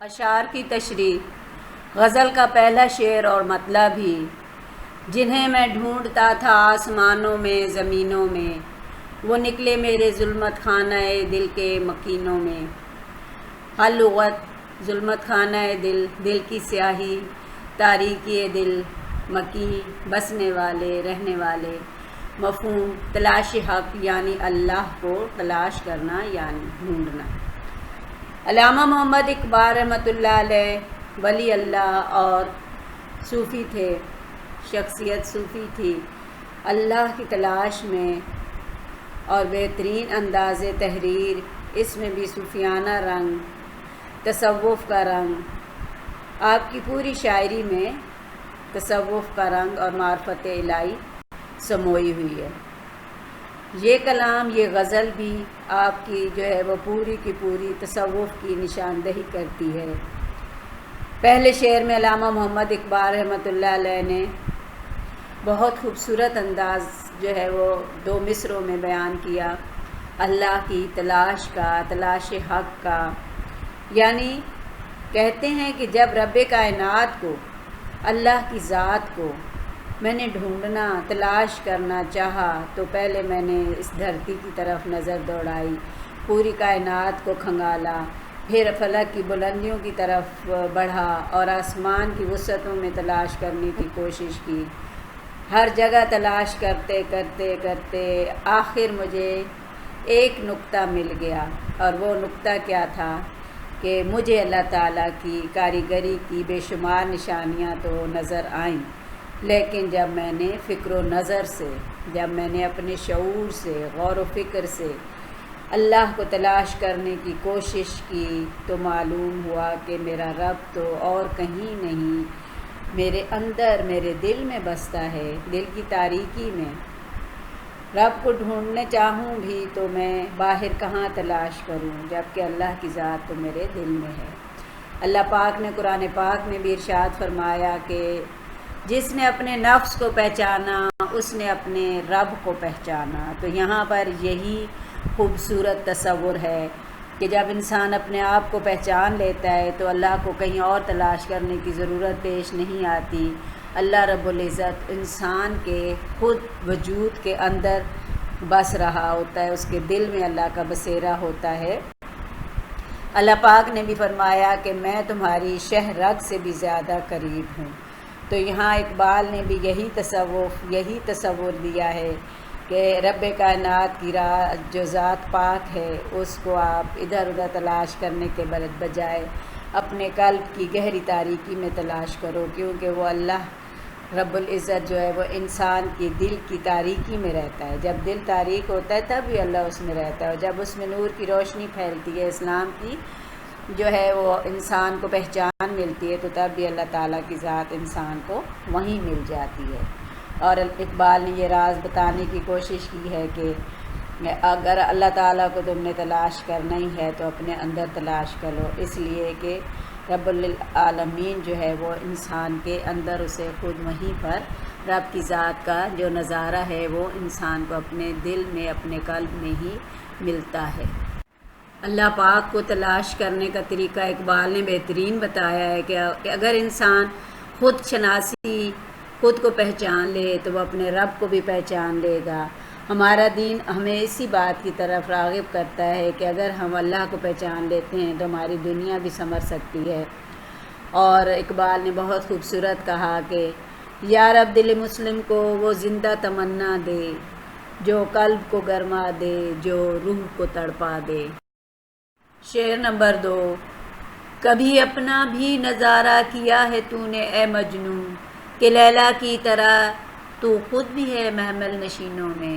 اشعار کی تشریح۔ غزل کا پہلا شعر اور مطلب ہی، جنہیں میں ڈھونڈتا تھا آسمانوں میں زمینوں میں، وہ نکلے میرے ظلمت خانہ دل کے مکینوں میں۔ ہر لغت ظلمت خانہ دل، دل کی سیاہی، تاریکی دل، مکی، بسنے والے، رہنے والے۔ مفہوم تلاش حق یعنی اللہ کو تلاش کرنا یعنی ڈھونڈنا۔ علامہ محمد اقبال رحمۃ اللہ علیہ ولی اللہ اور صوفی تھے، شخصیت صوفی تھی، اللہ کی تلاش میں، اور بہترین انداز تحریر، اس میں بھی صوفیانہ رنگ، تصوف کا رنگ، آپ کی پوری شاعری میں تصوف کا رنگ اور معرفت الہی سموئی ہوئی ہے۔ یہ کلام، یہ غزل بھی آپ کی جو ہے وہ پوری کی پوری تصوف کی نشاندہی کرتی ہے۔ پہلے شعر میں علامہ محمد اقبال رحمۃ اللہ علیہ نے بہت خوبصورت انداز جو ہے وہ 2 مصروں میں بیان کیا، اللہ کی تلاش کا، تلاش حق کا۔ یعنی کہتے ہیں کہ جب رب کائنات کو، اللہ کی ذات کو میں نے ڈھونڈنا، تلاش کرنا چاہا تو پہلے میں نے اس دھرتی کی طرف نظر دوڑائی، پوری کائنات کو کھنگالا، پھر فلک کی بلندیوں کی طرف بڑھا اور آسمان کی وسعتوں میں تلاش کرنے کی کوشش کی۔ ہر جگہ تلاش کرتے کرتے کرتے آخر مجھے ایک نقطہ مل گیا، اور وہ نقطہ کیا تھا کہ مجھے اللہ تعالیٰ کی کاریگری کی بے شمار نشانیاں تو نظر آئیں، لیکن جب میں نے فکر و نظر سے، جب میں نے اپنے شعور سے، غور و فکر سے اللہ کو تلاش کرنے کی کوشش کی تو معلوم ہوا کہ میرا رب تو اور کہیں نہیں، میرے اندر، میرے دل میں بستا ہے، دل کی تاریکی میں۔ رب کو ڈھونڈنے چاہوں بھی تو میں باہر کہاں تلاش کروں، جبکہ اللہ کی ذات تو میرے دل میں ہے۔ اللہ پاک نے قرآن پاک میں بھی ارشاد فرمایا کہ جس نے اپنے نفس کو پہچانا اس نے اپنے رب کو پہچانا۔ تو یہاں پر یہی خوبصورت تصور ہے کہ جب انسان اپنے آپ کو پہچان لیتا ہے تو اللہ کو کہیں اور تلاش کرنے کی ضرورت پیش نہیں آتی۔ اللہ رب العزت انسان کے خود وجود کے اندر بس رہا ہوتا ہے، اس کے دل میں اللہ کا بسیرا ہوتا ہے۔ اللہ پاک نے بھی فرمایا کہ میں تمہاری شہ رگ سے بھی زیادہ قریب ہوں۔ تو یہاں اقبال نے بھی یہی تصور دیا ہے کہ رب کائنات کی جو ذات پاک ہے اس کو آپ ادھر ادھر تلاش کرنے کے بجائے اپنے قلب کی گہری تاریکی میں تلاش کرو، کیونکہ وہ اللہ رب العزت جو ہے وہ انسان کی دل کی تاریکی میں رہتا ہے۔ جب دل تاریک ہوتا ہے تب بھی اللہ اس میں رہتا ہے، اور جب اس میں نور کی روشنی پھیلتی ہے، اسلام کی جو ہے وہ انسان کو پہچان ملتی ہے، تو تب بھی اللہ تعالیٰ کی ذات انسان کو وہیں مل جاتی ہے۔ اور اقبال نے یہ راز بتانے کی کوشش کی ہے کہ اگر اللہ تعالیٰ کو تم نے تلاش کرنا ہی ہے تو اپنے اندر تلاش کرو، اس لیے کہ رب العالمین جو ہے وہ انسان کے اندر اسے خود وہیں پر رب کی ذات کا جو نظارہ ہے وہ انسان کو اپنے دل میں، اپنے قلب میں ہی ملتا ہے۔ اللہ پاک کو تلاش کرنے کا طریقہ اقبال نے بہترین بتایا ہے کہ اگر انسان خود شناسی، خود کو پہچان لے تو وہ اپنے رب کو بھی پہچان لے گا۔ ہمارا دین ہمیں اسی بات کی طرف راغب کرتا ہے کہ اگر ہم اللہ کو پہچان لیتے ہیں تو ہماری دنیا بھی سنور سکتی ہے۔ اور اقبال نے بہت خوبصورت کہا کہ یا رب دل مسلم کو وہ زندہ تمنا دے، جو قلب کو گرما دے، جو روح کو تڑپا دے۔ شعر نمبر 2۔ کبھی اپنا بھی نظارہ کیا ہے تو نے اے مجنوں، کہ لیلا کی طرح تو خود بھی ہے محمل نشینوں میں۔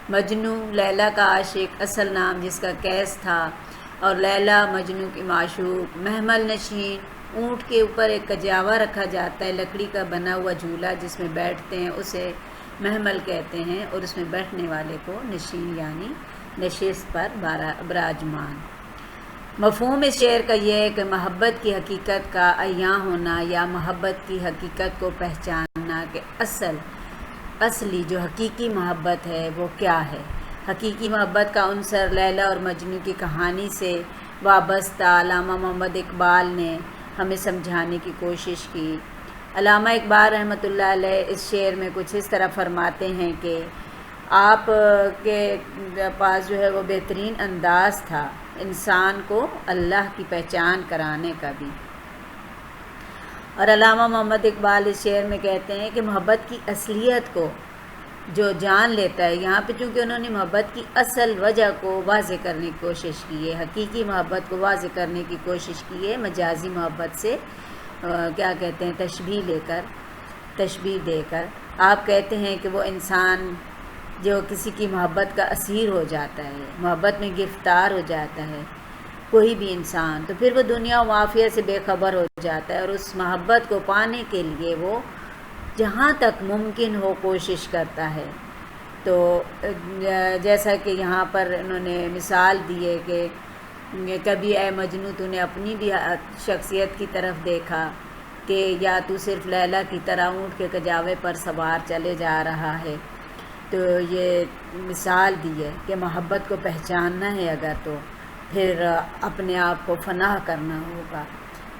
مجنوں لیلا کا عاشق، اصل نام جس کا قیس تھا، اور لیلا مجنوں کی معشوق۔ محمل نشین، اونٹ کے اوپر ایک کجاوا رکھا جاتا ہے، لکڑی کا بنا ہوا جھولا جس میں بیٹھتے ہیں، اسے محمل کہتے ہیں، اور اس میں بیٹھنے والے کو نشین یعنی نشست پر براجمان۔ مفہوم اس شعر کا یہ ہے کہ محبت کی حقیقت کا عیاں ہونا یا محبت کی حقیقت کو پہچاننا کہ اصلی جو حقیقی محبت ہے وہ کیا ہے۔ حقیقی محبت کا عنصر لیلا اور مجنوں کی کہانی سے وابستہ علامہ محمد اقبال نے ہمیں سمجھانے کی کوشش کی۔ علامہ اقبال رحمۃ اللہ علیہ اس شعر میں کچھ اس طرح فرماتے ہیں کہ آپ کے پاس جو ہے وہ بہترین انداز تھا انسان کو اللہ کی پہچان کرانے کا بھی۔ اور علامہ محمد اقبال اس شعر میں کہتے ہیں کہ محبت کی اصلیت کو جو جان لیتا ہے، یہاں پہ چونکہ انہوں نے محبت کی اصل وجہ کو واضح کرنے کی کوشش کی ہے، حقیقی محبت کو واضح کرنے کی کوشش کی ہے، مجازی محبت سے کیا کہتے ہیں تشبیہ دے کر آپ کہتے ہیں کہ وہ انسان جو کسی کی محبت کا اسیر ہو جاتا ہے، محبت میں گرفتار ہو جاتا ہے کوئی بھی انسان، تو پھر وہ دنیا و معافیہ سے بے خبر ہو جاتا ہے، اور اس محبت کو پانے کے لیے وہ جہاں تک ممکن ہو کوشش کرتا ہے۔ تو جیسا کہ یہاں پر انہوں نے مثال دی ہے کہ کبھی اے مجنوں تو نے اپنی بھی شخصیت کی طرف دیکھا کہ یا تو صرف لیلا کی طرح اونٹ کے کجاوے پر سوار چلے جا رہا ہے۔ تو یہ مثال دی ہے کہ محبت کو پہچاننا ہے اگر تو پھر اپنے آپ کو فنا کرنا ہوگا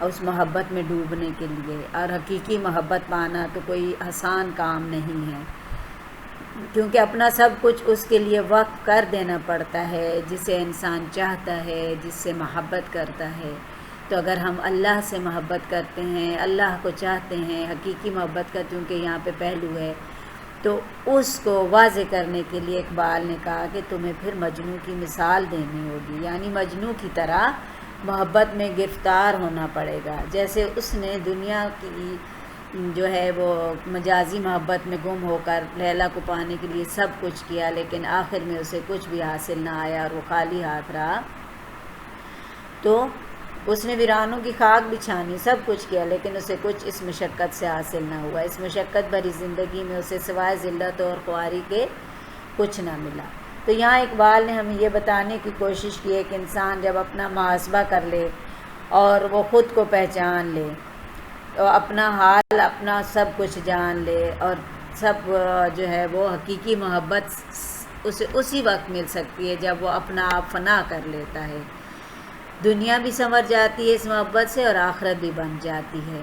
اس محبت میں ڈوبنے کے لیے، اور حقیقی محبت پانا تو کوئی آسان کام نہیں ہے، کیونکہ اپنا سب کچھ اس کے لیے وقف کر دینا پڑتا ہے جسے انسان چاہتا ہے، جس سے محبت کرتا ہے۔ تو اگر ہم اللہ سے محبت کرتے ہیں، اللہ کو چاہتے ہیں، حقیقی محبت کا چونکہ یہاں پہ پہلو ہے، تو اس کو واضح کرنے کے لیے اقبال نے کہا کہ تمہیں پھر مجنوں کی مثال دینی ہوگی، یعنی مجنوں کی طرح محبت میں گرفتار ہونا پڑے گا، جیسے اس نے دنیا کی جو ہے وہ مجازی محبت میں گم ہو کر لیلا کو پانے کے لیے سب کچھ کیا، لیکن آخر میں اسے کچھ بھی حاصل نہ آیا اور وہ خالی ہاتھ رہا۔ تو اس نے ویرانوں کی خاک بچھانی، سب کچھ کیا، لیکن اسے کچھ اس مشقت سے حاصل نہ ہوا۔ اس مشقت بھری زندگی میں اسے سوائے ذلت اور خواری کے کچھ نہ ملا۔ تو یہاں اقبال نے ہمیں یہ بتانے کی کوشش کی ہے کہ انسان جب اپنا محاسبہ کر لے اور وہ خود کو پہچان لے، تو اپنا حال، اپنا سب کچھ جان لے، اور سب جو ہے وہ حقیقی محبت اسے اسی وقت مل سکتی ہے جب وہ اپنا آپ فنا کر لیتا ہے۔ دنیا بھی سنور جاتی ہے اس محبت سے، اور آخرت بھی بن جاتی ہے،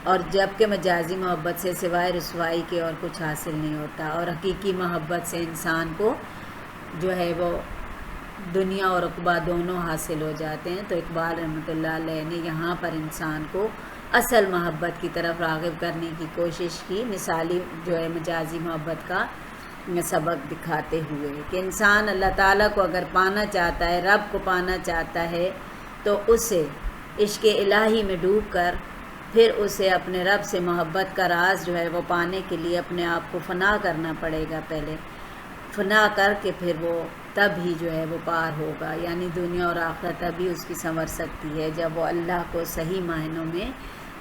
اور جبکہ مجازی محبت سے سوائے رسوائی کے اور کچھ حاصل نہیں ہوتا، اور حقیقی محبت سے انسان کو جو ہے وہ دنیا اور عقبہ دونوں حاصل ہو جاتے ہیں۔ تو اقبال رحمۃ اللہ علیہ نے یہاں پر انسان کو اصل محبت کی طرف راغب کرنے کی کوشش کی، مثالی جو ہے مجازی محبت کا سبق دکھاتے ہوئے کہ انسان اللہ تعالیٰ کو اگر پانا چاہتا ہے، رب کو پانا چاہتا ہے، تو اسے عشق الہی میں ڈوب کر پھر اسے اپنے رب سے محبت کا راز جو ہے وہ پانے کے لیے اپنے آپ کو فنا کرنا پڑے گا، پہلے فنا کر کے پھر وہ تب ہی جو ہے وہ پار ہوگا، یعنی دنیا اور آخرت تب ہی اس کی سنور سکتی ہے جب وہ اللہ کو صحیح معنوں میں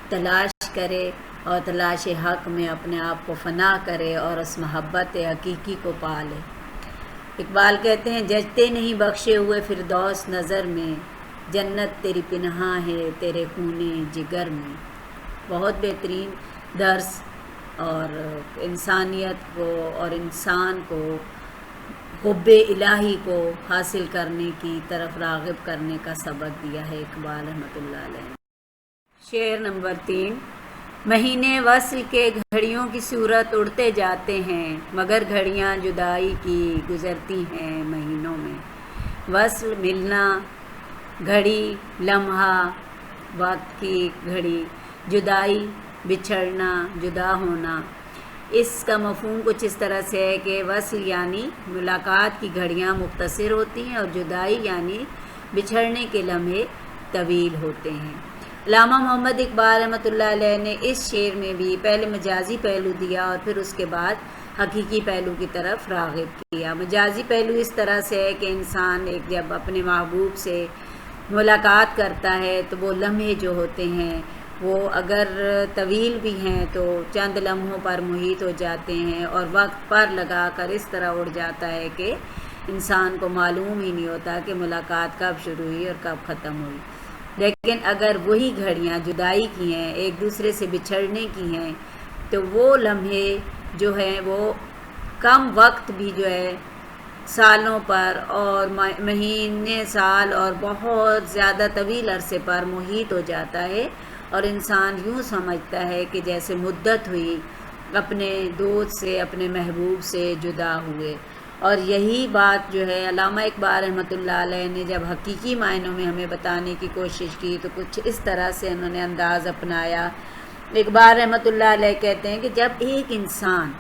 تلاش کرے اور تلاش حق میں اپنے آپ کو فنا کرے اور اس محبت حقیقی کو پا لے۔ اقبال کہتے ہیں ججتے نہیں بخشے ہوئے فردوس نظر میں، جنت تیری پنہاں ہے تیرے خونے جگر میں۔ بہت بہترین درس اور انسانیت کو اور انسان کو حب الہی کو حاصل کرنے کی طرف راغب کرنے کا سبق دیا ہے اقبال رحمۃ اللہ علیہ۔ شعر نمبر 3۔ مہینے وصل کے گھڑیوں کی صورت اڑتے جاتے ہیں، مگر گھڑیاں جدائی کی گزرتی ہیں مہینوں میں۔ وصل ملنا، گھڑی لمحہ وقت کی گھڑی، جدائی بچھڑنا، جدا ہونا۔ اس کا مفہوم کچھ اس طرح سے ہے کہ وصل یعنی ملاقات کی گھڑیاں مختصر ہوتی ہیں، اور جدائی یعنی بچھڑنے کے لمحے طویل ہوتے ہیں۔ علامہ محمد اقبال رحمۃ اللہ علیہ نے اس شعر میں بھی پہلے مجازی پہلو دیا اور پھر اس کے بعد حقیقی پہلو کی طرف راغب کیا۔ مجازی پہلو اس طرح سے ہے کہ انسان جب اپنے محبوب سے ملاقات کرتا ہے تو وہ لمحے جو ہوتے ہیں وہ اگر طویل بھی ہیں تو چند لمحوں پر محیط ہو جاتے ہیں، اور وقت پر لگا کر اس طرح اڑ جاتا ہے کہ انسان کو معلوم ہی نہیں ہوتا کہ ملاقات کب شروع ہوئی اور کب ختم ہوئی۔ لیکن اگر وہی گھڑیاں جدائی کی ہیں، ایک دوسرے سے بچھڑنے کی ہیں، تو وہ لمحے جو ہیں وہ کم وقت بھی جو ہے سالوں پر اور مہینے سال اور بہت زیادہ طویل عرصے پر محیط ہو جاتا ہے، اور انسان یوں سمجھتا ہے کہ جیسے مدت ہوئی اپنے دوست سے، اپنے محبوب سے جدا ہوئے۔ اور یہی بات جو ہے علامہ اقبال رحمۃ اللہ علیہ نے جب حقیقی معنوں میں ہمیں بتانے کی کوشش کی تو کچھ اس طرح سے انہوں نے انداز اپنایا۔ اقبال رحمۃ اللہ علیہ کہتے ہیں کہ جب ایک انسان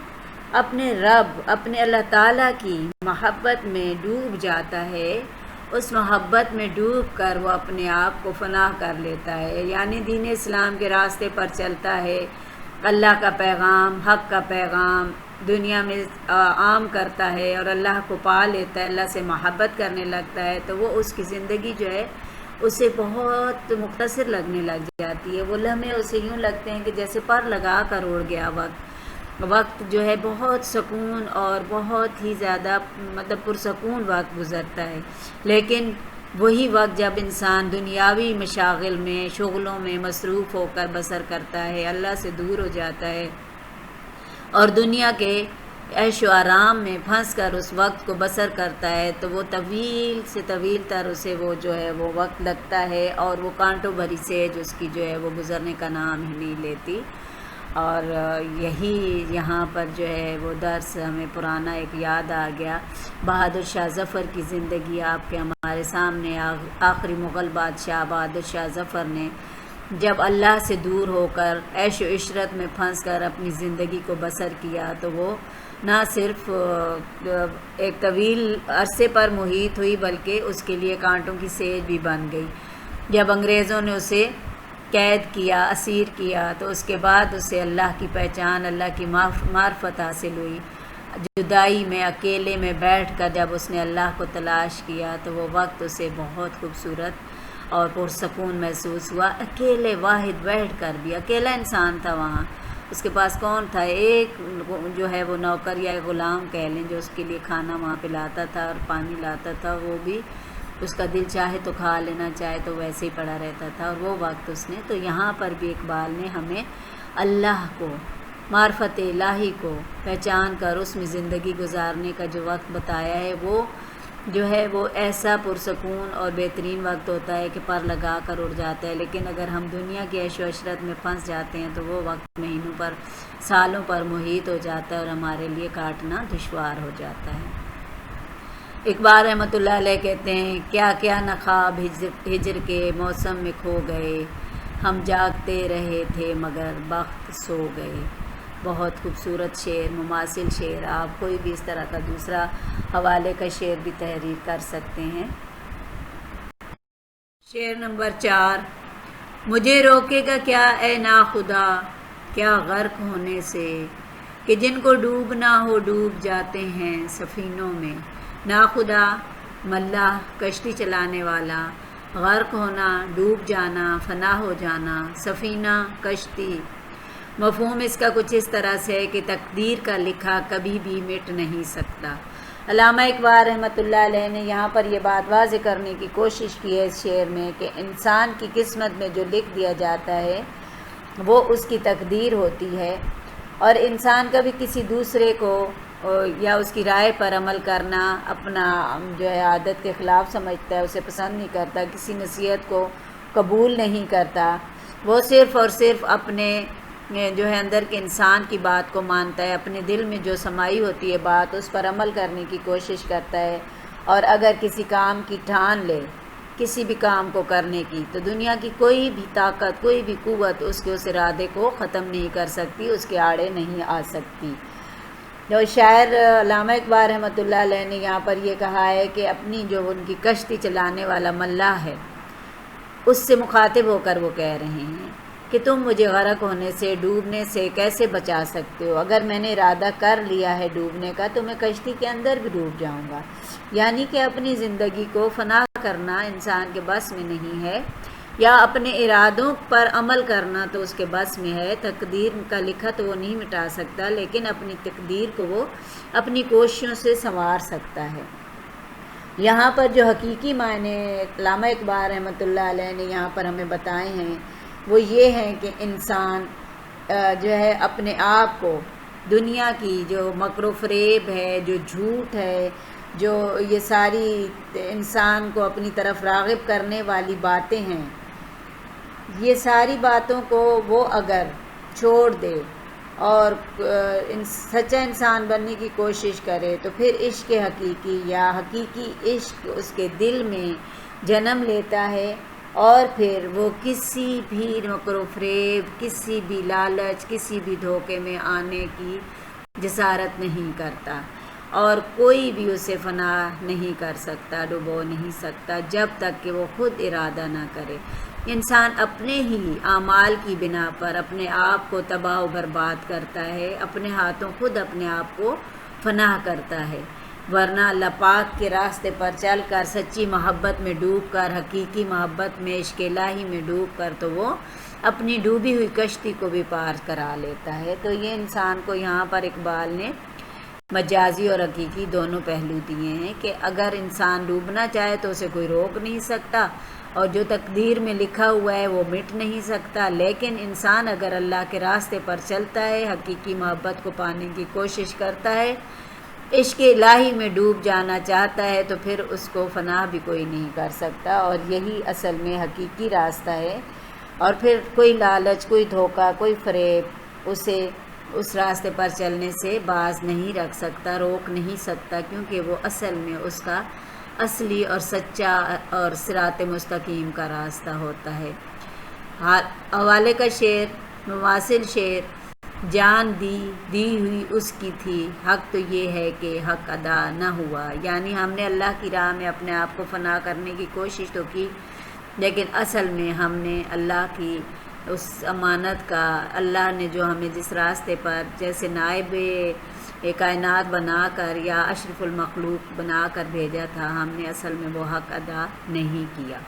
اپنے رب، اپنے اللہ تعالیٰ کی محبت میں ڈوب جاتا ہے، اس محبت میں ڈوب کر وہ اپنے آپ کو فنا کر لیتا ہے، یعنی دین اسلام کے راستے پر چلتا ہے، اللہ کا پیغام، حق کا پیغام دنیا میں عام کرتا ہے اور اللہ کو پا لیتا ہے، اللہ سے محبت کرنے لگتا ہے، تو وہ اس کی زندگی جو ہے اسے بہت مختصر لگنے لگ جاتی ہے۔ وہ لمحے اسے یوں لگتے ہیں کہ جیسے پر لگا کر اڑ گیا وقت جو ہے بہت سکون اور بہت ہی زیادہ پرسکون وقت گزرتا ہے، لیکن وہی وقت جب انسان دنیاوی مشاغل میں، شغلوں میں مصروف ہو کر بسر کرتا ہے، اللہ سے دور ہو جاتا ہے اور دنیا کے عیش و آرام میں پھنس کر اس وقت کو بسر کرتا ہے، تو وہ طویل سے طویل تر اسے وہ جو ہے وہ وقت لگتا ہے، اور وہ کانٹوں بھری سیج اس کی جو ہے وہ گزرنے کا نام ہی نہیں لیتی۔ اور یہی یہاں پر جو ہے وہ درس ہمیں پرانا ایک یاد آ گیا، بہادر شاہ ظفر کی زندگی آپ کے ہمارے سامنے، آخری مغل بادشاہ بہادر شاہ ظفر نے جب اللہ سے دور ہو کر عیش و عشرت میں پھنس کر اپنی زندگی کو بسر کیا، تو وہ نہ صرف ایک طویل عرصے پر محیط ہوئی بلکہ اس کے لیے کانٹوں کی سیج بھی بن گئی۔ جب انگریزوں نے اسے قید کیا، اسیر کیا، تو اس کے بعد اسے اللہ کی پہچان، اللہ کی معرفت حاصل ہوئی۔ جدائی میں، اکیلے میں بیٹھ کر جب اس نے اللہ کو تلاش کیا تو وہ وقت اسے بہت خوبصورت اور پرسکون محسوس ہوا۔ اکیلے واحد بیٹھ کر بھی، اکیلا انسان تھا وہاں، اس کے پاس کون تھا؟ ایک جو ہے وہ نوکر یا غلام کہہ لیں جو اس کے لیے کھانا وہاں پہ لاتا تھا اور پانی لاتا تھا، وہ بھی اس کا دل چاہے تو کھا لینا، چاہے تو ویسے ہی پڑا رہتا تھا، اور وہ وقت اس نے تو یہاں پر بھی اقبال نے ہمیں اللہ کو، معرفت الہی کو پہچان کر اس میں زندگی گزارنے کا جو وقت بتایا ہے، وہ جو ہے وہ ایسا پرسکون اور بہترین وقت ہوتا ہے کہ پر لگا کر اڑ جاتا ہے، لیکن اگر ہم دنیا کی عیش و عشرت میں پھنس جاتے ہیں تو وہ وقت مہینوں پر، سالوں پر محیط ہو جاتا ہے اور ہمارے لیے کاٹنا دشوار ہو جاتا ہے۔ اقبال رحمۃ اللہ علیہ کہتے ہیں، کیا کیا نہ خواب ہجر کے موسم میں کھو گئے، ہم جاگتے رہے تھے مگر بخت سو گئے۔ بہت خوبصورت شعر، مماثل شعر، آپ کوئی بھی اس طرح کا دوسرا حوالے کا شعر بھی تحریر کر سکتے ہیں۔ شعر نمبر 4۔ مجھے روکے گا کیا اے ناخدا، کیا غرق ہونے سے، کہ جن کو ڈوبنا ہو ڈوب جاتے ہیں سفینوں میں۔ ناخدا ملاح، کشتی چلانے والا، غرق ہونا، ڈوب جانا، فنا ہو جانا، سفینہ کشتی۔ مفہوم اس کا کچھ اس طرح سے ہے کہ تقدیر کا لکھا کبھی بھی مٹ نہیں سکتا۔ علامہ اقبال رحمۃ اللہ علیہ نے یہاں پر یہ بات واضح کرنے کی کوشش کی ہے اس شعر میں کہ انسان کی قسمت میں جو لکھ دیا جاتا ہے وہ اس کی تقدیر ہوتی ہے، اور انسان کبھی کسی دوسرے کو یا اس کی رائے پر عمل کرنا اپنا جو ہے عادت کے خلاف سمجھتا ہے، اسے پسند نہیں کرتا، کسی نصیحت کو قبول نہیں کرتا، وہ صرف اور صرف اپنے جو ہے اندر کے انسان کی بات کو مانتا ہے، اپنے دل میں جو سمائی ہوتی ہے بات اس پر عمل کرنے کی کوشش کرتا ہے، اور اگر کسی کام کی ٹھان لے، کسی بھی کام کو کرنے کی، تو دنیا کی کوئی بھی طاقت، کوئی بھی قوت اس ارادے کو ختم نہیں کر سکتی، اس کے آڑے نہیں آ سکتی۔ جو شاعر علامہ اقبال رحمۃ اللہ علیہ نے یہاں پر یہ کہا ہے کہ اپنی جو ان کی کشتی چلانے والا ملاح ہے اس سے مخاطب ہو کر وہ کہہ رہے ہیں کہ تم مجھے غرق ہونے سے، ڈوبنے سے کیسے بچا سکتے ہو؟ اگر میں نے ارادہ کر لیا ہے ڈوبنے کا تو میں کشتی کے اندر بھی ڈوب جاؤں گا۔ یعنی کہ اپنی زندگی کو فنا کرنا انسان کے بس میں نہیں ہے، یا اپنے ارادوں پر عمل کرنا تو اس کے بس میں ہے۔ تقدیر کا لکھا تو وہ نہیں مٹا سکتا، لیکن اپنی تقدیر کو وہ اپنی کوششوں سے سنوار سکتا ہے۔ یہاں پر جو حقیقی معنی علامہ اقبال رحمۃ اللہ علیہ نے یہاں پر ہمیں بتائے ہیں وہ یہ ہیں کہ انسان جو ہے اپنے آپ کو دنیا کی جو مکر و فریب ہے، جو جھوٹ ہے، جو یہ ساری انسان کو اپنی طرف راغب کرنے والی باتیں ہیں، یہ ساری باتوں کو وہ اگر چھوڑ دے اور سچا انسان بننے کی کوشش کرے تو پھر عشق حقیقی یا حقیقی عشق اس کے دل میں جنم لیتا ہے، اور پھر وہ کسی بھی مکر و فریب، کسی بھی لالچ، کسی بھی دھوکے میں آنے کی جسارت نہیں کرتا، اور کوئی بھی اسے فنا نہیں کر سکتا، ڈبو نہیں سکتا جب تک کہ وہ خود ارادہ نہ کرے۔ انسان اپنے ہی اعمال کی بنا پر اپنے آپ کو تباہ و برباد کرتا ہے، اپنے ہاتھوں خود اپنے آپ کو فنا کرتا ہے، ورنہ اللہ پاک کے راستے پر چل کر، سچی محبت میں ڈوب کر، حقیقی محبت میں، عشق الہی میں ڈوب کر تو وہ اپنی ڈوبی ہوئی کشتی کو بھی پار کرا لیتا ہے۔ تو یہ انسان کو یہاں پر اقبال نے مجازی اور حقیقی دونوں پہلو دیے ہیں کہ اگر انسان ڈوبنا چاہے تو اسے کوئی روک نہیں سکتا، اور جو تقدیر میں لکھا ہوا ہے وہ مٹ نہیں سکتا، لیکن انسان اگر اللہ کے راستے پر چلتا ہے، حقیقی محبت کو پانے کی کوشش کرتا ہے، عشق الہی میں ڈوب جانا چاہتا ہے، تو پھر اس کو فنا بھی کوئی نہیں کر سکتا، اور یہی اصل میں حقیقی راستہ ہے۔ اور پھر کوئی لالچ، کوئی دھوکہ، کوئی فریب اسے اس راستے پر چلنے سے باز نہیں رکھ سکتا، روک نہیں سکتا، کیونکہ وہ اصل میں اس کا اصلی اور سچا اور صراط مستقیم کا راستہ ہوتا ہے۔ حوالے کا شعر، مواصل شعر: جان دی ہوئی اس کی تھی، حق تو یہ ہے کہ حق ادا نہ ہوا۔ یعنی ہم نے اللہ کی راہ میں اپنے آپ کو فنا کرنے کی کوشش تو کی، لیکن اصل میں ہم نے اللہ کی اس امانت کا، اللہ نے جو ہمیں جس راستے پر جیسے نائب کائنات بنا کر یا اشرف المخلوق بنا کر بھیجا تھا، ہم نے اصل میں وہ حق ادا نہیں کیا۔